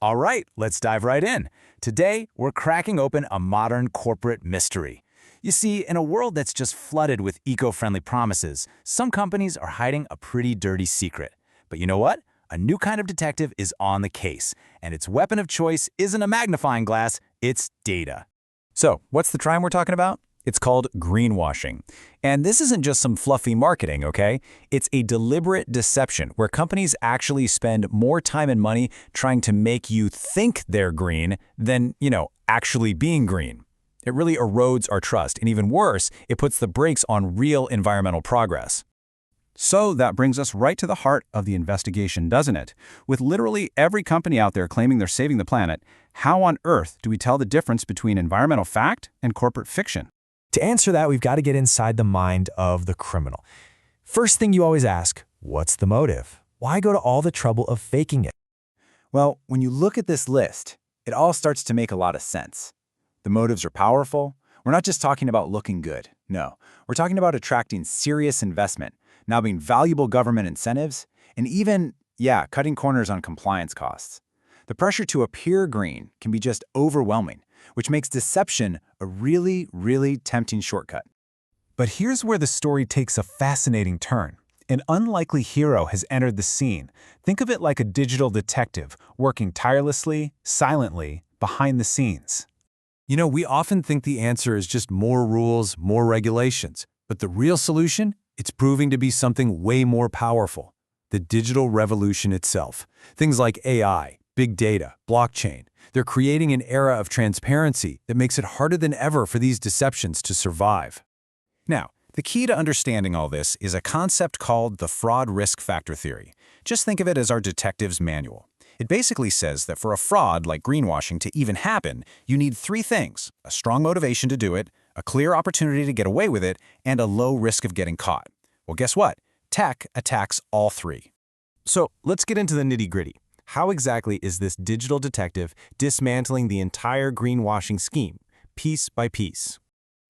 All right, let's dive right in. Today, we're cracking open a modern corporate mystery. You see, in a world that's just flooded with eco-friendly promises, some companies are hiding a pretty dirty secret. But you know what? A new kind of detective is on the case, and its weapon of choice isn't a magnifying glass, it's data. So, what's the crime we're talking about? It's called greenwashing. And this isn't just some fluffy marketing, okay? It's a deliberate deception where companies actually spend more time and money trying to make you think they're green than, actually being green. It really erodes our trust, and even worse, it puts the brakes on real environmental progress. So that brings us right to the heart of the investigation, doesn't it? With literally every company out there claiming they're saving the planet, how on earth do we tell the difference between environmental fact and corporate fiction? To answer that, we've got to get inside the mind of the criminal. First thing you always ask, what's the motive? Why go to all the trouble of faking it? Well, when you look at this list, it all starts to make a lot of sense. The motives are powerful. We're not just talking about looking good. No, we're talking about attracting serious investment, now being valuable government incentives, and even, cutting corners on compliance costs. The pressure to appear green can be just overwhelming, which makes deception a really, really tempting shortcut. But here's where the story takes a fascinating turn. An unlikely hero has entered the scene. Think of it like a digital detective working tirelessly, silently, behind the scenes. We often think the answer is just more rules, more regulations. But the real solution? It's proving to be something way more powerful. The digital revolution itself. Things like AI, big data, blockchain. They're creating an era of transparency that makes it harder than ever for these deceptions to survive. Now, the key to understanding all this is a concept called the fraud risk factor theory. Just think of it as our detective's manual. It basically says that for a fraud like greenwashing to even happen, you need three things: a strong motivation to do it, a clear opportunity to get away with it, and a low risk of getting caught. Well, guess what? Tech attacks all three. So let's get into the nitty-gritty. How exactly is this digital detective dismantling the entire greenwashing scheme, piece by piece?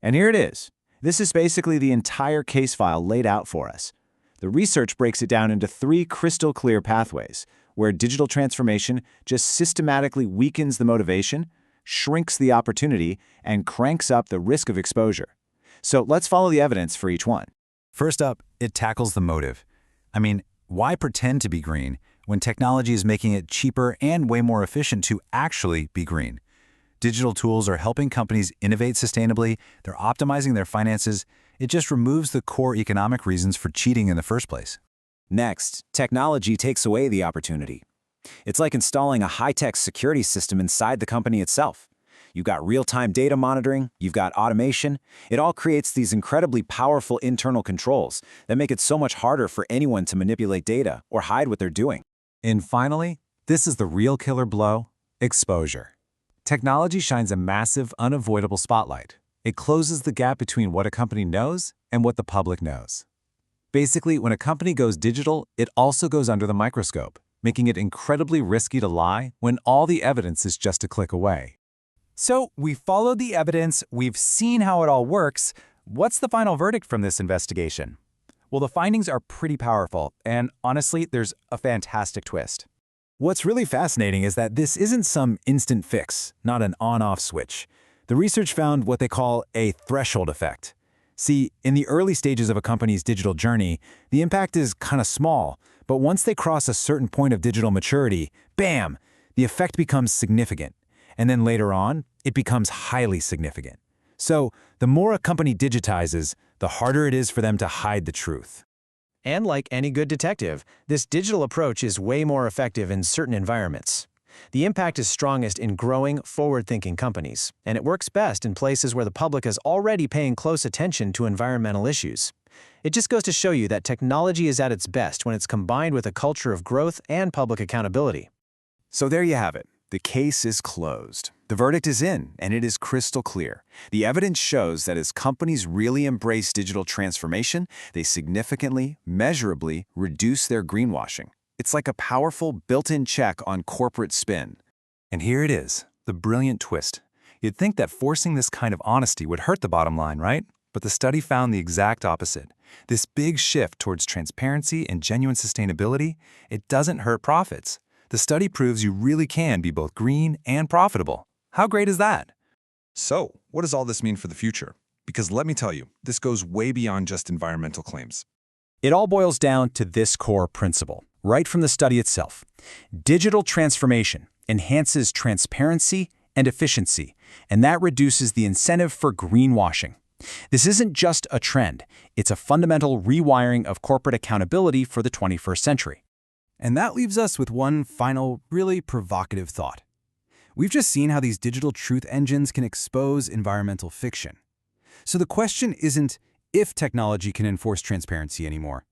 And here it is. This is basically the entire case file laid out for us. The research breaks it down into three crystal clear pathways, where digital transformation just systematically weakens the motivation, shrinks the opportunity, and cranks up the risk of exposure. So let's follow the evidence for each one. First up, it tackles the motive. Why pretend to be green when technology is making it cheaper and way more efficient to actually be green? Digital tools are helping companies innovate sustainably, they're optimizing their finances. It just removes the core economic reasons for cheating in the first place. Next, technology takes away the opportunity. It's like installing a high-tech security system inside the company itself. You've got real-time data monitoring, you've got automation. It all creates these incredibly powerful internal controls that make it so much harder for anyone to manipulate data or hide what they're doing. And finally, this is the real killer blow: exposure. Technology shines a massive, unavoidable spotlight. It closes the gap between what a company knows and what the public knows. Basically, when a company goes digital, it also goes under the microscope, making it incredibly risky to lie when all the evidence is just a click away. So we followed the evidence, we've seen how it all works. What's the final verdict from this investigation? Well, the findings are pretty powerful, and honestly, there's a fantastic twist. What's really fascinating is that this isn't some instant fix, not an on-off switch. The research found what they call a threshold effect. See, in the early stages of a company's digital journey, the impact is kind of small, but once they cross a certain point of digital maturity, bam, the effect becomes significant. And then later on, it becomes highly significant. So, the more a company digitizes, the harder it is for them to hide the truth. And like any good detective, this digital approach is way more effective in certain environments. The impact is strongest in growing, forward-thinking companies, and it works best in places where the public is already paying close attention to environmental issues. It just goes to show you that technology is at its best when it's combined with a culture of growth and public accountability. So there you have it. The case is closed. The verdict is in, and it is crystal clear. The evidence shows that as companies really embrace digital transformation, they significantly, measurably reduce their greenwashing. It's like a powerful built-in check on corporate spin. And here it is, the brilliant twist. You'd think that forcing this kind of honesty would hurt the bottom line, right? But the study found the exact opposite. This big shift towards transparency and genuine sustainability, it doesn't hurt profits. The study proves you really can be both green and profitable. How great is that? So, what does all this mean for the future? Because let me tell you, this goes way beyond just environmental claims. It all boils down to this core principle, right from the study itself. Digital transformation enhances transparency and efficiency, and that reduces the incentive for greenwashing. This isn't just a trend, it's a fundamental rewiring of corporate accountability for the 21st century. And that leaves us with one final, really provocative thought. We've just seen how these digital truth engines can expose environmental fiction. So the question isn't if technology can enforce transparency anymore.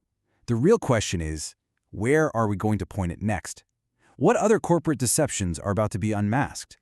The real question is, where are we going to point it next? What other corporate deceptions are about to be unmasked?